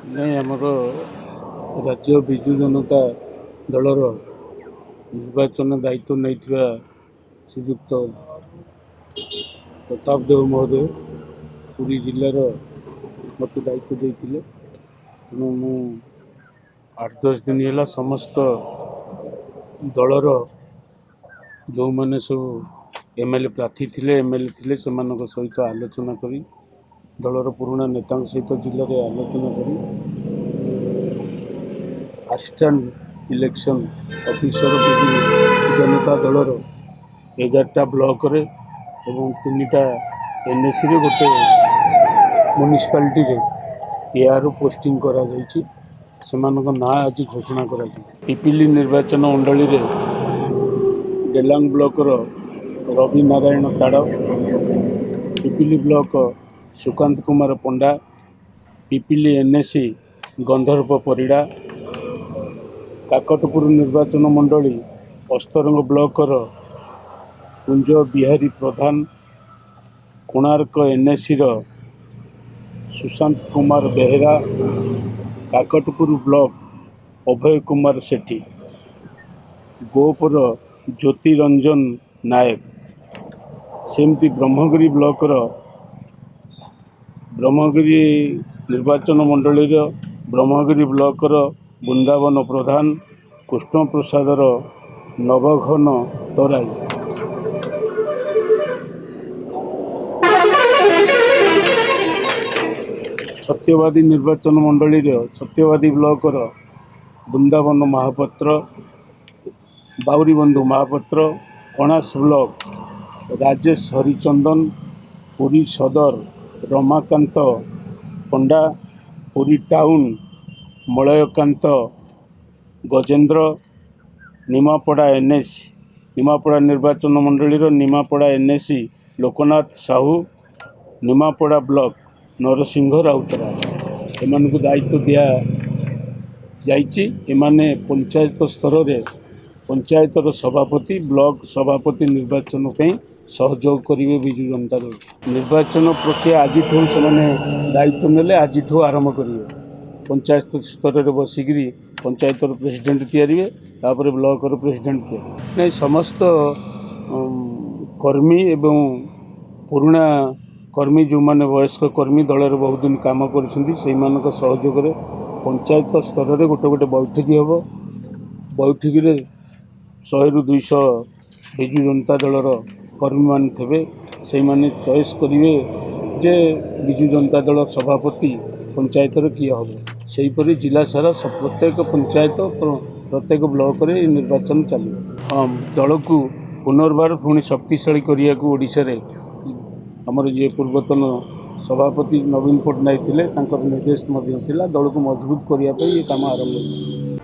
नहीं आमर राज्य विजु जनता दलर निर्वाचन दायित्व नहीं श्रीजुक्त प्रताप देव महोदय पुरी जिलार मत दायित्व देते तेणु मु 8-10 दिन है समस्त दलर जो मैंने सब एमएलए प्रार्थी थे एमएलए थे से सहित आलोचना करी दलर पुराणा नेता सहित जिले में आलोचना करी assistant election officer Biju Janata दलर 11टा ब्लॉक रे एवं 3टा एनएसी रे गोटे म्युनिसिपालिटी रे एआर पोस्टिंग करा जायछि सेमानक ना आज घोषणा करा पिपिली निर्वाचन मंडली रे डेलांग ब्लॉक रो रवि नारायण ताड़ पिपिली ब्लॉक सुकांत कुमार पंडा पिपिली एनएसी गंधर्व परिड़ा काकटपुर निर्वाचन मंडली अस्तरंग ब्लॉक रो कुंज बिहारी प्रधान कोणार्क एनएसी रो सुशांत कुमार बेहेरा काकटपुर ब्लॉक अभय कुमार सेठी गोपुर ज्योति रंजन नायक सेमती ब्रह्मगिरी ब्लॉक रो ब्रह्मगिरी निर्वाचन मंडली रो ब्रह्मगिरी ब्लॉक रो वृंदावन प्रधान कृष्ण प्रसाद रो नवघन तराई सत्यवादी निर्वाचन मंडली रो सत्यवादी ब्लॉक रो वृंदावन महापात्र बाउरी बंधु महापात्र कणास ब्लॉक राजेश हरिचंदन पुरी सदर रमाकांत पंडा पुरी टाउन मलयकांत गजेंद्र निमापड़ा एनएसी निमापड़ा निर्वाचन मंडली रो निमापड़ा एनएसी लोकनाथ साहू निमापड़ा ब्लॉक नरसिंह राउतरा एमान को दायित्व दिया जाइछि एमाने पंचायत स्तर रे पंचायतर सभापति ब्लॉक सभापति निर्वाचन पे सहयोग करेंगे विजु जनता दल निर्वाचन प्रक्रिया आज से दायित्व नेले आज आरंभ करेंगे पंचायत स्तर में बसिकी पंचायतर प्रेसिडेंट तैयारी तापर ब्लॉक प्रेसिडेंट तैयारी नहीं समस्त कर्मी एवं पुराणा कर्मी जो माने वयस्क कर्मी दल बहुत दिन काम कर सहयोग पंचायत स्तर में गोटे गोटे बैठक हम बैठक 100 ରୁ 200 विजु जनता दलर कर्मी मान थे से माने चॉइस करेंगे जे विजु जनता दल सभापति पंचायत किए हम से हिपरि जिला सारा प्रत्येक पंचायत प्रत्येक ब्लॉक रे निर्वाचन चलो दल को पुनर्बार पुणी शक्तिशाली करने को ओडिशा रे हमर जे पूर्वतन सभापति नवीन पट्टनायक थे निर्देश दल को मजबूत करने ये काम आरंभ।